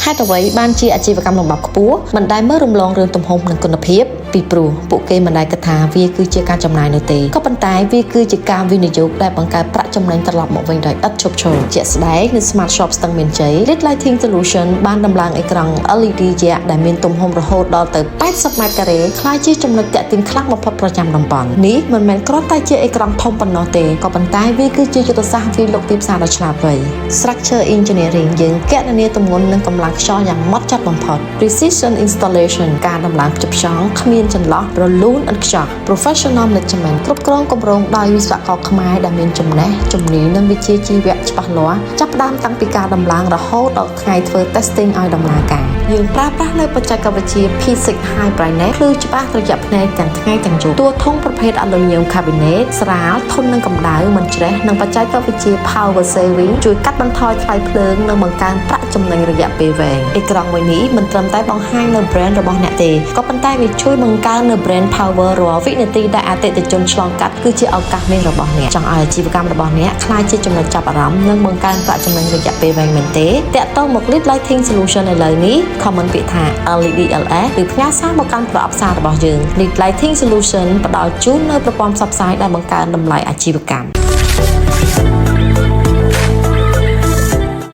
ហេតុអ្វីបានជាអាជីវកម្មលំដាប់ខ្ពស់មិនដែលមើលរំលងរឿងទំហំនិងគុណភាពពីព្រោះពួកគេមិនដែលគិតថាវាគឺជាការចំណាយនោះទេក៏ប៉ុន្តែវាគឺជាការវិនិយោគដែលបង្កើតប្រាក់ចំណេញត្រឡប់មកវិញដោយឥតឈប់ឈរជាក់ស្ដែងនៅ Smart Shop ស្ទឹងមានជ័យ LED Lighting Solution បានដំឡើងអេក្រង់ LED យក្សដែលមានទំហំរហូតដល់ទៅ80ម៉ែត្រការ៉េក្លាយជាចំណុចទាក់ទាញខ្លាំងបំផុតប្រចាំតំបន់នេះមិនមែនគ្រាន់តែជាអេក្រង់ធំប៉ុណ្ណោះទេក៏ប៉ុន្តែវាគឺជាយុទ្ធសាស្ត្រវិលុកទីផ្សារដ៏ឆ្លាតវៃ Structure Engineering យើងគណនាទម្ងន់និងកម្លាំងខ្យល់យ៉ាងម៉ត់ចត់បំផុត Precision Installation ការដំឡើងផ្ចិតផ្ចង់គ្មានចន្លោះរលូនឥតខ្ចោះ Professional Management គ្រប់គ្រងគម្រោងដោយវិស្វករខ្មែរដែលមានចំណេះជំនាញនិងវិជ្ជាជីវៈច្បាស់លាស់ចាប់ផ្ដើមតាំងពីការដំឡើងរហូតដល់ថ្ងៃធ្វើ testing ឲ្យដំណើរការយើងប្រើប្រាស់នៅបច្ចេកវិទ្យា P6 High Brightness ភ្លឺច្បាស់ត្រជាក់ភ្នែកទាំងថ្ងៃទាំងយប់តួធុងប្រភេទ Aluminum Cabinet ស្រាលធន់នឹងកម្ដៅមិនច្រេះនិងបច្ចេកវិទ្យា Power Saving ជួយកាត់បន្ថយថ្លៃភ្លើងនិងបង្កើនប្រាក់ចំណេញរយៈពេលវែងអេក្រង់មួយនេះមិនត្រឹមតែបង្ហាញនៅ brand របស់អ្នកទេក៏ប៉ុន្តែវាជួយបង្កើននៅ brand power រាល់វិនាទីដែលអតិថិជនឆ្លងកាត់គឺជាឱកាសមាសរបស់អ្នកចង់ឲ្យអាជីវកម្មរបស់អ្នកក្លាយជាចំណុចចាប់អារម្មណ៍និងបង្កើនប្រាក់ចំណេញរយៈពេលវែងមែនទេតាក់ទងមក LED Lighting Solution ឥឡូវនេះ comment ពាក្យថា LED LS ឬផ្ញើសារមកកាន់ប្រអប់សាររបស់យើង LED Lighting Solution ផ្ដល់ជូននៅប្រព័ន្ធផ្សព្វផ្សាយដែលបង្កើនតម្លៃអាជីវកម្ម